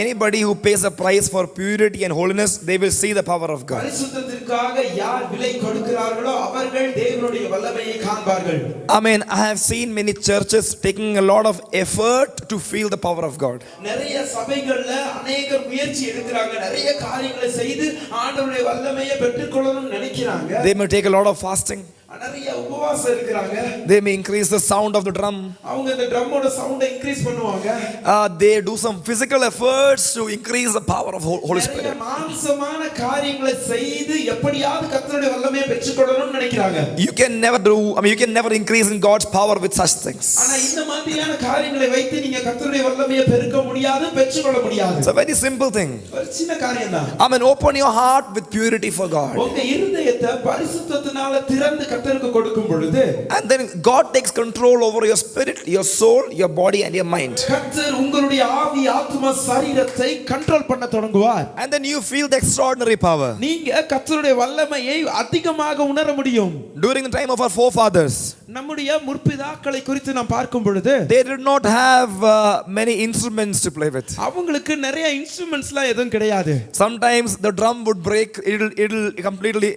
Anybody who pays a price for purity and holiness, they will see the power of God. பரிசுத்தத்திற்காக யார் விலை கொடுக்கிறார்களோ அவர்கள் தேவனுடைய வல்லமையை காண்பார்கள். I mean, I have seen many churches taking a lot of effort to feel the power of God. நிறைய சபைகள்ல अनेகர் முயற்சி எடுக்கறாங்க, நிறைய காரியங்களை செய்து ஆண்டவருடைய வல்லமையை பெற்றுக்கொள்ளணும்னு நினைக்கிறாங்க. They may take a lot of fasting. நிறைய உபவாசம் இருக்கறாங்க. They may increase the sound of the drum. அவங்க அந்த ட்ரம்மோட சவுண்ட இன்கிரீஸ் பண்ணுவாங்க. They do some physical efforts to increase the power of Holy Spirit. நிறைய மாம்சமான காரியங்களை செய்து எப்படியாவது கர்த்தருடைய வல்லமையை பெற்றுக்கொள்ளணும்னு நினைக்கிறாங்க. You can never increase in God's power with such things. ஆனா இந்த மாதிரியான காரியங்களை வைத்து நீங்க கர்த்தருடைய வல்லமையை பெருக்க முடியாது, பெற்றுக்கொள்ள முடியாது. It's a very simple thing. ஒரு சின்ன காரியம் தான். I mean, open your heart with purity for God. உங்க இருதயத்தை பரிசுத்தத்தினால திறந்து கர்த்தருக்கு கொடுக்கும் பொழுது, And then God takes control over your spirit, your soul, your body and your mind. கர்த்தர் உங்களுடைய ஆவி, ஆத்துமா, சரீரத்தை கண்ட்ரோல் பண்ண தொடங்குவார். And then you feel the extraordinary power. நீங்க கர்த்தருடைய வல்லமையை அதிகமாக உணர முடியும். During the time of our forefathers, நம்முடைய முற்பிதாக்களை குறித்து நாம் பார்க்கும் பொழுது, they did not have many instruments to play with. அவங்களுக்கு நிறைய இன்ஸ்ட்ருமெண்ட்ஸ்லாம் எதுவும் கிடையாது. Sometimes the drum would break, it'll completely,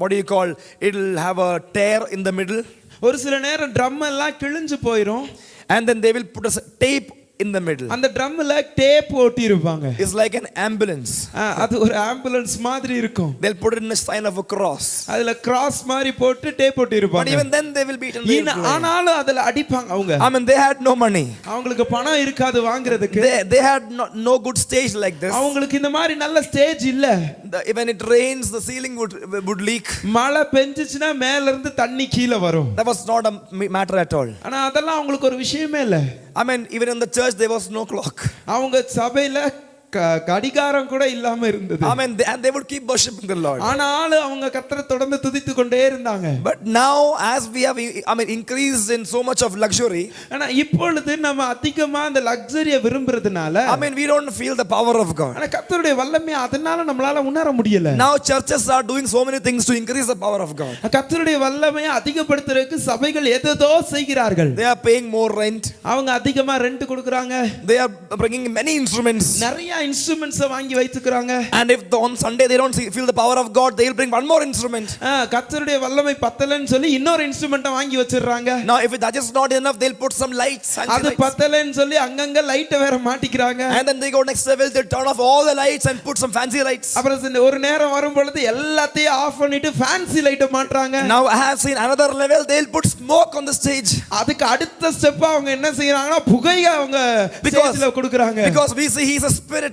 what do you call, it'll have a tear in the middle. ஒரு சில நேரம் ட்ரம் எல்லாம் கிழிஞ்சு போயிடும். And then they will put a tape in the middle. அந்த ட்ரம்ல டேப் ஒட்டி இருப்பாங்க. It's like an ambulance. அது ஒரு ஆம்புலன்ஸ் மாதிரி இருக்கும். They'll put it in a sign of a cross. அதுல கிராஸ் மாதிரி போட்டு டேப் ஒட்டி இருப்பாங்க. But even then they will beat and ஆனாலும் அதுல அடிப்பாங்க அவங்க. I mean, they had no money. அவங்களுக்கு பணம் இருக்காது வாங்குறதுக்கு. They had no good stage like this. அவங்களுக்கு இந்த மாதிரி நல்ல ஸ்டேஜ் இல்ல. When it rains, the ceiling would leak. மழை பெஞ்சிச்சுனா மேல இருந்து தண்ணி கீழ வரும். That was not a matter at all. ஆனா அதெல்லாம் அவங்களுக்கு ஒரு விஷயமே இல்ல. I mean, even in the church there was no clock. அவங்க சபையில கடிகாரம் கூட இல்லாம இருந்தது. I mean, and they would keep worshiping the Lord. ஆனாலும் அவங்க கர்த்தரை தொடர்ந்து துதித்து கொண்டே இருந்தாங்க. But now, as we have increased in so much of luxury, ஆனா இப்பொழுது நம்ம அதிகமா அந்த லக்ஸரியை விரும்புறதுனால, I mean, we don't feel the power of God. ஆனா கர்த்தருடைய வல்லமை அதனால நம்மளால உணர முடியல. Now churches are doing so many things to increase the power of God. கர்த்தருடைய வல்லமையை அதிகப்படுத்துறதுக்கு சபைகள் ஏதோ செய்கிறார்கள். They are paying more rent. அவங்க அதிகமா ரெண்ட் கொடுக்கறாங்க. They are bringing many instruments. நிறைய இன்ஸ்ட்ருமெண்ட்ஸ் வாங்கி வைத்துக்கறாங்க. And if on Sunday they don't feel the power of God, they will bring one more instrument. கர்த்தருடைய வல்லமை பத்தலன்னு சொல்லி இன்னொரு இன்ஸ்ட்ருமென்ட்ட வாங்கி வச்சிராங்க. Now if that is not enough, they'll put some lights. அது பத்தலன்னு சொல்லி அங்கங்க லைட் வேற மாட்டிக்கறாங்க. And then they go next level, they'll turn off all the lights and put some fancy lights. அப்புறம் ஒரு நேரம் வரும் பொழுது எல்லாத்தையும் ஆஃப் பண்ணிட்டு ஃபேன்சி லைட்ட மாட்றாங்க. Now I have seen another level, they'll put smoke on the stage. அதுக்கு அடுத்த ஸ்டெப் அவங்க என்ன செய்றாங்கன்னா புகையை அவங்க ஸ்டேஜ்ல கொடுக்கறாங்க. Because we see he is a spirit.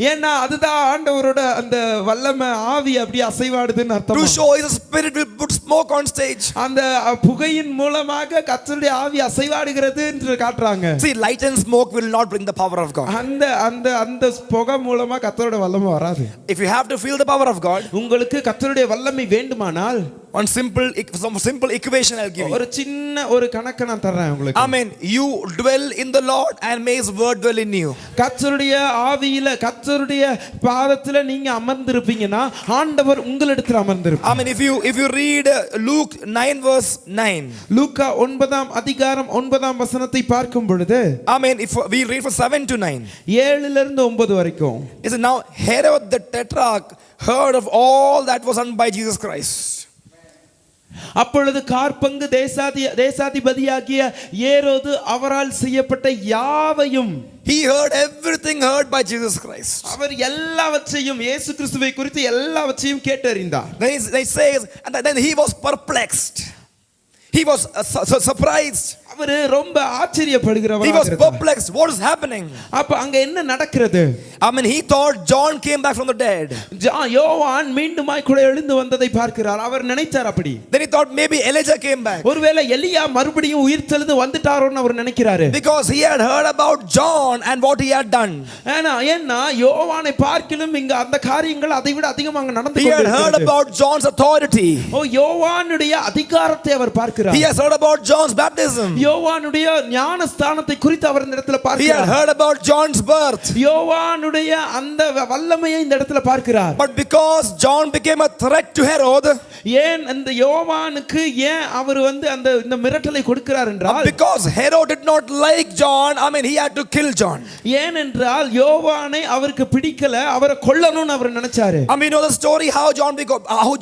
ஏன்னா அதுதான் ஆண்டவரோட அந்த வல்லமை ஆவி அப்படியே அசைவாடுதுன்னு அர்த்தம். To show his spirit will put smoke on stage. அந்த புகையின் மூலமாக கர்த்தருடைய ஆவி அசைவாடுகிறது என்று காட்டுறாங்க. See, light and smoke will not bring the power of God. அந்த புகை மூலமா கர்த்தருடைய வல்லமை வராது. If you have to feel the power of God, உங்களுக்கு கர்த்தருடைய வல்லமை வேண்டுமானால் some simple equation I'll give you. ஒரு சின்ன ஒரு கணக்கு நான் தரேன் உங்களுக்கு. I mean, you dwell in the Lord and may his word dwell in you. கர்த்தருடைய ஆவியில கர்த்தருடைய பாதத்துல நீங்க அமர்ந்திருப்பீங்கன்னா ஆண்டவர் உங்களிடத்தில் அமர்ந்திருப்பார். I mean, if you read Luke 9 verse 9. லூக்கா 9ஆம் அதிகாரம் 9ஆம் வசனத்தை பார்க்கும் பொழுது, I mean, if we read from 7 to 9. 7 ல இருந்து 9 வரைக்கும். It says, now Herod the Tetrarch heard of all that was done by Jesus Christ. அப்பொழுது கார்பங்கு தேசாதிபதியாகிய ஏரோது அவரால் செய்யப்பட்ட யாவையும், He heard everything heard by Jesus Christ. அவர் எல்லாவற்றையும் இயேசு கிறிஸ்துவை குறித்து எல்லாவற்றையும் கேட்டறிந்தார். Then he says, and then he was perplexed. He was surprised. அவர் ரொம்ப ஆச்சரியப்படுகிறவர். He was perplexed. What is happening? அப்ப அங்க என்ன நடக்கிறது? I mean, he thought John came back from the dead. யோவான் மீண்டுமாய் கூட எழுந்து வந்ததை பார்க்கிறார். அவர் நினைச்சார் அப்படி. Then he thought maybe Elijah came back. ஒருவேளை எலியா மறுபடியும் உயிர் தெழுந்து வந்துட்டாரோன்னு அவர் நினைக்கிறாரு. Because he had heard about John and what he had done. ஏன்னா யோவானை பார்க்கிலும் இங்க அந்த காரியங்கள் அதை விட அதிகமாக நடந்து கொண்டிருக்கிறது. He had heard about John's authority. யோவானுடைய அதிகாரத்தை அவர் பார்க்கிறார். He has heard about John's baptism. யோவானுடைய ஞானஸ்தானத்தை குறித்து அவர் இந்த இடத்துல He had பார்க்கிறார். heard about John's birth. யோவானுடைய அந்த வல்லமையை இந்த இடத்துல பார்க்கிறார். But because John became a threat to Herod, ஏன் அந்த யோவானுக்கு ஏன் அவர் வந்து அந்த இந்த மிரட்டலை கொடுக்கிறார் என்றால், because Herod did not like John, he had to kill John. ஏனென்றால் யோவானை அவருக்கு பிடிக்கல, அவரை கொல்லணும்னு அவர் நினைச்சாரு. We know the story how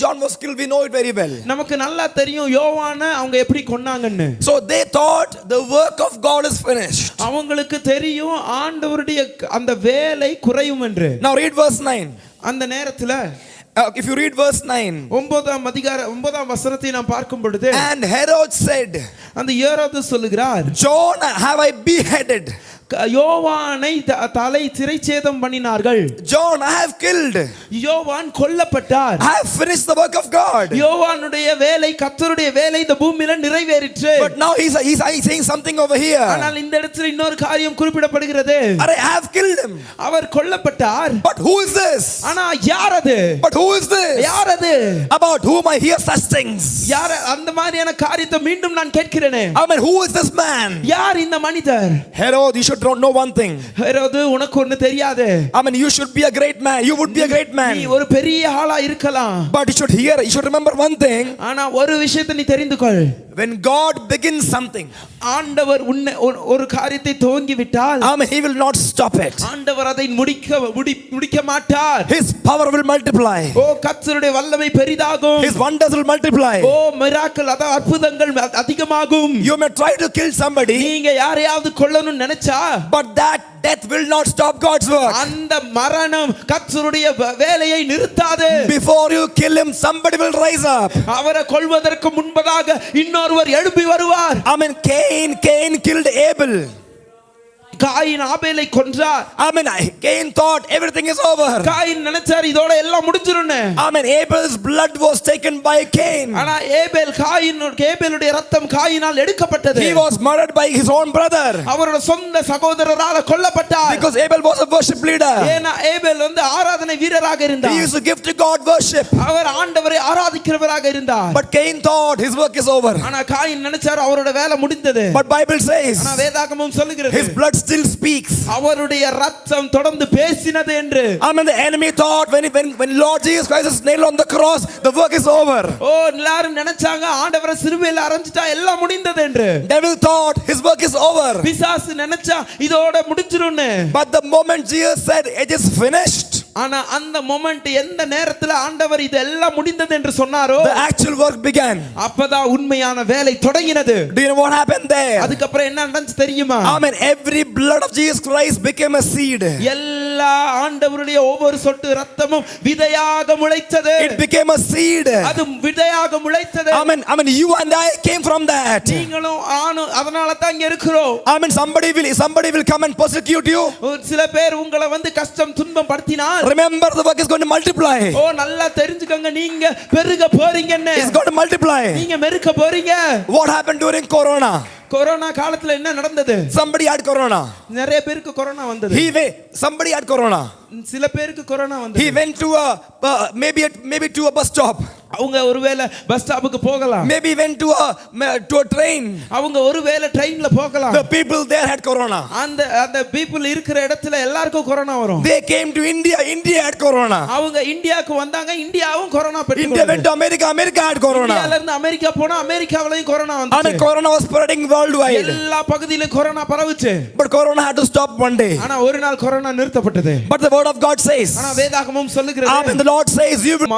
John was killed. We know it very well. நமக்கு நல்லா தெரியும் யோவானை அவங்க எப்படி கொன்னாங்கன்னு. So they thought the work of God is finished. அவங்களுக்கு தெரியும் ஆண்டவருடைய அந்த வேலை குறையும் என்று. Now read verse 9. அந்த நேரத்துல If you read verse 9, 9ஆம் வசனத்தை நாம் பார்க்கும் பொழுது, and Herod said, அந்த ஏரோது சொல்லுகிறார், John have I beheaded. யோவானை தலை சிறைச்சேதம் பண்ணினார்கள். John I have killed. யோவான் கொல்லப்பட்டார். I have finished the work of God. யோவானுடைய வேலை, கர்த்தருடைய வேலை இந்த பூமியில நிறைவேறிற்று. But now he's saying something over here. ஆனால் இந்த இடத்துல இன்னொரு காரியம் குறிப்பிடப்படுகிறது. I have killed him. அவர் கொல்லப்பட்டார். But who is this? ஆனா யார் அது? But who is this? யார் அது? About whom I hear such things. யார் அந்த மாதிரியான காரியத்தை மீண்டும் நான் கேட்கிறேனே. Who is this man? யார் இந்த மனிதர்? Herod, you should know one thing. ஹெரோது, உனக்கு ஒன்னு தெரியாது. You should be a great man. You would be a great man. நீ ஒரு பெரிய ஆளா இருக்கலாம். But you should remember one thing. ஆனா ஒரு விஷயத்தை நீ தெரிந்து கொள். When God begins something, ஆண்டவர் ஒரு காரியத்தை துவங்கி விட்டால், he will not stop it. ஆண்டவர் அதை முடிக்க மாட்டார். His power will multiply. ஓ, கர்த்தருடைய வல்லமை பெரிதாகும். His wonders will multiply. ஓ, மிராக்கிள், அதாவது அற்புதங்கள் அதிகமாகும். You may try to kill somebody, நீங்க யாரையாவது கொல்லணும்னு நினைச்சா, but that death will not stop God's work. அந்த மரணம் கர்த்தருடைய வேலையை நிறுத்தாது. Before you kill him, somebody will rise up. அவரை கொல்வதற்கு முன்பதாக இன்னொருவர் எழுப்பி வருவார். Cain killed Abel. காயின் ஆபேலை கொன்றார். Cain thought everything is over. Cain நினைச்சார் இதோட எல்லாம் முடிஞ்சிரும்னு. Abel's blood was taken by Cain. ஆனா ஏபேலுடைய ரத்தம் காயினால் எடுக்கப்பட்டது. He was murdered by his own brother. அவரோட சொந்த சகோதரரால கொல்லப்பட்டார். Because Abel was a worship leader. ஏனா ஏபேல் வந்து ஆராதனை வீரராக இருந்தார். He used to give to God worship. அவர் ஆண்டவரை ஆராதிக்கிறவராக இருந்தார். But Cain thought his work is over. ஆனா காயின் நினைச்சார் அவரோட வேலை முடிந்தது. But Bible says, ஆனா வேதாகமம் சொல்லுகிறது, his blood still speaks. அவருடைய ரத்தம் தொடர்ந்து பேசினது என்று. The enemy thought when Lord Jesus Christ is nailed on the cross, the work is over. ஓ, எல்லாரும் நினைச்சாங்க ஆண்டவரை சிலுவையில் அறைஞ்சிட்டா எல்லாம் முடிந்தது என்று. Devil thought his work is over. பிசாசு நினைச்சா இதோட முடிஞ்சிரும்னு. But the moment Jesus said it is finished, ஆனா அந்த மொமெண்ட் எந்த நேரத்துல ஆண்டவர் இதெல்லாம் முடிந்தது என்று சொன்னாரோ, the actual work began. அப்பதான் உண்மையான வேலை தொடங்கினது. Do you know what happened there? அதுக்கு அப்புறம் என்ன நடந்துச்சு தெரியுமா? Every blood of Jesus Christ became a seed. எல்லா ஆண்டவருடைய ஒவ்வொரு சொட்டு ரத்தமும் விதையாக முளைத்தது. It became a seed. அது விதையாக முளைத்தது. You and I came from that. நீங்களும் அதனால தான் இங்க இருக்கிறோம். Somebody will come and persecute you. சில பேர் உங்களை வந்து கஷ்டம் துன்பம் படுத்தினால், remember the work is going to multiply. ஓ, நல்லா தெரிஞ்சுக்கங்க, நீங்க பெருக போறீங்கன்னு. It's going to multiply. நீங்க பெருக போறீங்க. What happened during corona? Corona காலத்துல என்ன நடந்தது? Somebody had corona. நிறைய பேருக்கு கொரோனா வந்தது. Somebody had corona. சில பேருக்கு கொரோனா வந்தது. He went to maybe to a bus stop. அவங்க ஒருவேளை பஸ் ஸ்டாப்புக்கு போகலாம். Maybe went to a train. அவங்க ஒருவேளை ட்ரெயின்ல போகலாம். The people there had corona. அந்த people இருக்கிற இடத்துல எல்லாருக்கும் கொரோனா வரும். They came to India had corona. அவங்க இந்தியாக்கு வந்தாங்க, இந்தியாவும் கொரோனா பெற்று. India went to America had corona. இந்தியால இருந்து அமெரிக்கா போனா அமெரிக்காவிலயும் கொரோனா வந்துச்சு. Corona was spreading worldwide. எல்லா பகுதியிலும் corona பரவுச்சு. But corona had to stop one day. ஆனா ஒரு நாள் கொரோனா நிறுத்தப்பட்டது. But the word of God says, ஆனா வேதாகமம் சொல்லுகிறது, the Lord says, you will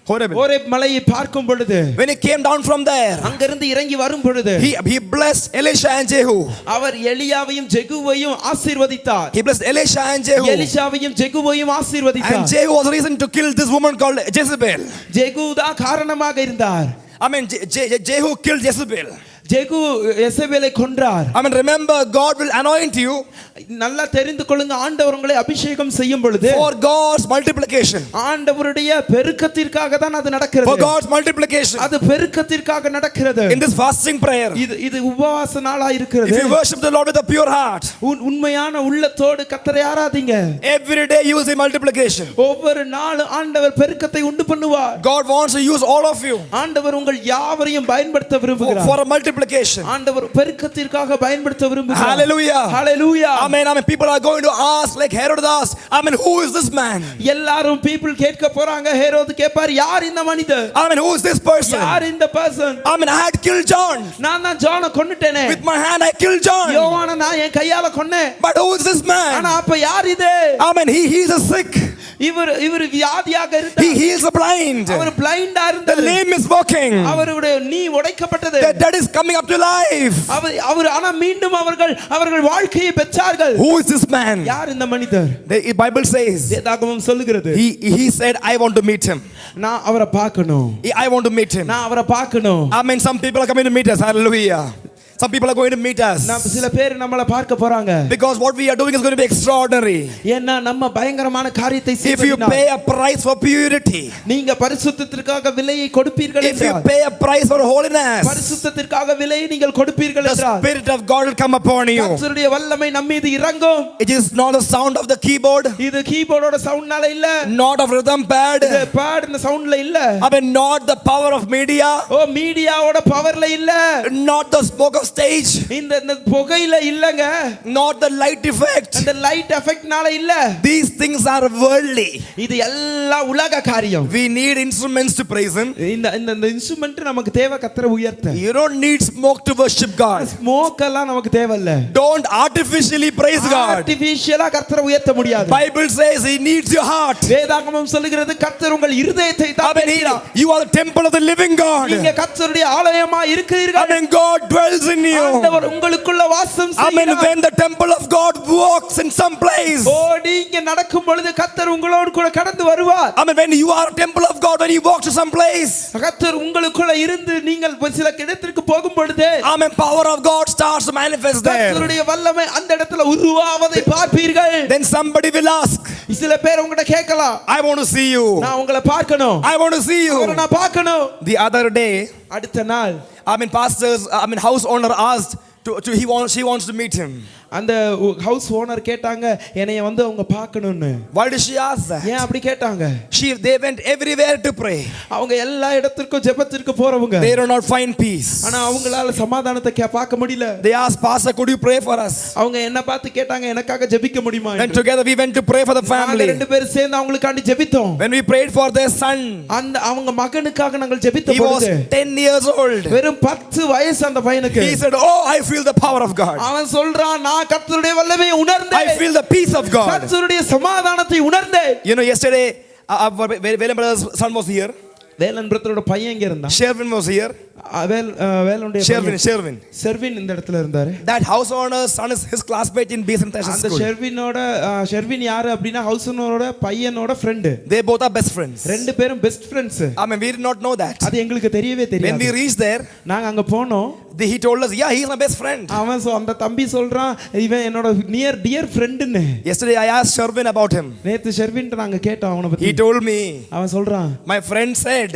Horeb மலையை பார்க்கும் பொழுது, when he came down from there, அங்கிருந்து இறங்கி வரும் பொழுது, he blessed Elisha and Jehu. அவர் எலியாவையும் ஜெகுவையும் ஆசீர்வதித்தார். He blessed Elisha and Jehu. எலிஷாவையும் ஜெகுவையும் ஆசீர்வதித்தார். And Jehu was the reason to kill this woman called Jezebel. ஜெகு தான் காரணமாக இருந்தார். Jehu killed Jezebel. ஜெகு எசபேலை கொன்றார். Remember, God will anoint you. நல்லா தெரிந்து கொள்ளுங்க, ஆண்டவர் உங்களை அபிஷேகம் செய்யும் பொழுது for God's multiplication. ஆண்டவருடைய பெருக்கத்திற்காக தான் அது நடக்கிறது. For God's multiplication. அது பெருக்கத்திற்காக நடக்கிறது. In this fasting prayer, இது உபவாச நாளா இருக்கிறது. if you worship the Lord with a pure heart, உண்மையான உள்ளத்தோடு கர்த்தரை ஆராதிங்க. every day you will see multiplication. ஒவ்வொரு நாளும் ஆண்டவர் பெருக்கத்தை உண்டு பண்ணுவார். God wants to use all of you. ஆண்டவர் உங்கள் யாவரையும் பயன்படுத்த விரும்புகிறார். for a multiplication multiplication. ஆண்டவர் பெருக்கத்திற்காக பயன்படுத்த விரும்புகிறார். Hallelujah. Hallelujah. Amen. Amen. People are going to ask like Herod asked, Amen, who is this man? எல்லாரும் people கேட்க போறாங்க. ஹேரோது கேட்பார், யார் இந்த மனிதர்? Amen, who is this person? யார் இந்த person? Amen, I had killed John. நான் தான் ஜானை கொன்னுட்டேனே. With my hand I killed John. யோவானை நான் என் கையால கொன்னேன். But who is this man? ஆனா அப்ப யார் இது? Amen, he heals the sick. இவர் வியாதியாக இருந்தார். He heals the blind. Our பிளைண்டா The இருந்தார். lame is walking. அவருடைய நீ உடைக்கப்பட்டது. The dead is coming up to life. அவர் ஆனா மீண்டும் அவர்கள் வாழ்க்கையை பெற்றார்கள். Who is this man? யார் இந்த மனிதர்? The Bible says வேதாகமம் சொல்லுகிறது. he said, I want to meet him. நான் அவரை பார்க்கணும். I want to meet him. நான் அவரை பார்க்கணும். Amen. Some people are coming to meet us. Hallelujah. Some people are going to meet us. சில பேர் நம்மள பார்க்க போறாங்க. Because what we are doing is going to be extraordinary. ஏன்னா நம்ம பயங்கரமான காரியத்தை If you pay a price for purity, நீங்க பரிசுத்தத்திற்காக விலையை கொடுப்பீர்கள் if you என்றால், pay a price for holiness, பரிசுத்தத்திற்காக விலையை நீங்கள் கொடுப்பீர்கள் the என்றால், Spirit of God will come upon you. கர்த்தருடைய வல்லமை நம்ம மீது இறங்கும். It is not the sound of the keyboard, இது கீபோர்டோட சவுண்ட்னால இல்ல, not of rhythm pad, இது பேட் இந்த சவுண்ட்ல இல்ல, I mean not the power of media, மீடியாவோட பவர்ல இல்ல, not the smoke of stage, இந்த புகையில இல்லங்க, not the light effect. அந்த லைட் எஃபெக்ட்னால இல்ல. These things are worldly. இது எல்லாம் உலக காரியம். We need instruments to praise him. இந்த இன்ஸ்ட்ருமென்ட் நமக்கு தேவை கர்த்தரை உயர்த்த. You don't need smoke to worship God. Smoke எல்லாம் நமக்கு தேவையில்ல. Don't artificially praise God. ஆர்ட்டிஃபிஷியலா கர்த்தரை உயர்த்த முடியாது. Bible says he needs your heart. வேதாகமம் சொல்லுகிறது கர்த்தர் உங்கள் இருதயத்தை தான் கேட்கிறார். You are the temple of the living God. நீங்க கர்த்தருடைய ஆலயமா இருக்கிறீர்கள். I mean God dwells in you. ஆண்டவர் உங்களுக்குள்ள வாசம் செய்கிறார். I mean when the temple of God walks in some place. நீங்க நடக்கும் பொழுது கர்த்தர் உங்களோடு கூட கடந்து வருவார். I mean when you are a temple of God, when you walk to some place, கர்த்தர் உங்களுக்குள்ள இருந்து நீங்கள் சில இடத்திற்கு போகும் பொழுது, I mean power of God starts to manifest there. கர்த்தருடைய வல்லமை அந்த இடத்துல உருவாவதை பார்ப்பீர்கள். Then somebody will ask, சில பேர் உங்ககிட்ட கேட்கலாம், I want to see you. நான் உங்களை பார்க்கணும். I want to see you. நான் பார்க்கணும். The other day, அடுத்த நாள், house owner asked she wants to meet him. அந்த ஹவுஸ் ஓனர் கேட்டாங்க, என்னைய வந்து அவங்க பார்க்கணும்னு. Why did she ask that? ஏன் அப்படி கேட்டாங்க? They went everywhere to pray. அவங்க எல்லா இடத்துக்கும் ஜெபத்திற்கு போறவங்க. They do not find peace. ஆனா அவங்களால சமாதானத்தை பார்க்க முடியல. They asked pastor, could you pray for us? அவங்க என்ன பார்த்து கேட்டாங்க, எனக்காக ஜெபிக்க முடியுமா? Then together we went to pray for the family. நாங்க ரெண்டு பேரும் சேர்ந்து அவங்களுக்காண்டி ஜெபித்தோம். When we prayed for their son, அவங்க மகனுக்காக நாங்கள் ஜெபித்த பொழுது, he was 10 years old. வெறும் 10 வயசு அந்த பையனுக்கு. He said, oh, I feel the power of God. அவன் சொல்றான், நான் கர்த்தருடைய வல்லமையை உணர்ந்தேன். I feel the peace of God. கர்த்தருடைய சமாதானத்தை உணர்ந்தேன். You know, yesterday Velan brother's son was here. Velan பிரதரோட பையன் இங்க இருந்தான். Sherwin was here. வேலனுடைய ஷெர்வின் இந்த இடத்துல இருந்தாரு. That house owner's son is his classmate in BSM International School. அந்த ஷெர்வின் யாரு அப்படினா ஹவுஸ் ஓனரோட பையனோட friend. They both are best friends. ரெண்டு பேரும் best friends. I mean we did not know that. அது எங்களுக்கு தெரியவே தெரியாது. When we reached there, நாங்க அங்க போனோம். he told us, yeah, he is my best friend. அவன் அந்த தம்பி சொல்றான், இவன் என்னோட டியர் ஃப்ரெண்ட்னு. Yesterday I asked Sherwin about him. நேத்து ஷெர்வின் நாங்க கேட்டோம் அவனை பத்தி. He told me, அவன் சொல்றான், my friend said,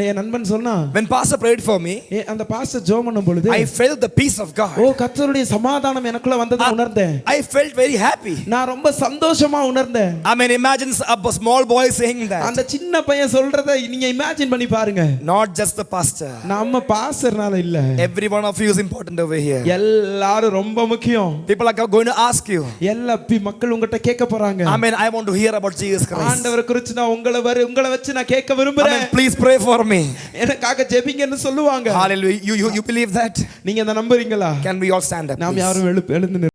என் நண்பன் சொன்னான், when pastor prayed for me, அந்த பாஸ்டர் ஜெபம் பண்ணும் பொழுது, I felt the peace of God. கர்த்தருடைய சமாதானம் எனக்குள்ள வந்ததை உணர்ந்தேன். I felt very happy. நான் ரொம்ப சந்தோஷமா உணர்ந்தேன். I mean imagine a small boy saying that. அந்த சின்ன பையன் சொல்றதை நீங்க இமேஜின் பண்ணி பாருங்க. Not just the pastor. நம்ம பாஸ்டர்னால இல்ல. Every one of you is important over here. எல்லாரும் ரொம்ப முக்கியம். People are going to ask you. எல்லா மக்கள் உங்ககிட்ட கேட்க போறாங்க. I mean I want to hear about Jesus Christ. ஆண்டவரை குறித்து நான் உங்களை வச்சு நான் கேட்க விரும்புறேன். I mean please pray for me. எனக்காக ஜெபிங்கன்னு சொல்லுவாங்க. Hallelujah. You believe that? நீங்க அத நம்புறீங்களா? Can we all stand up? நாம் யாரும் எழுந்து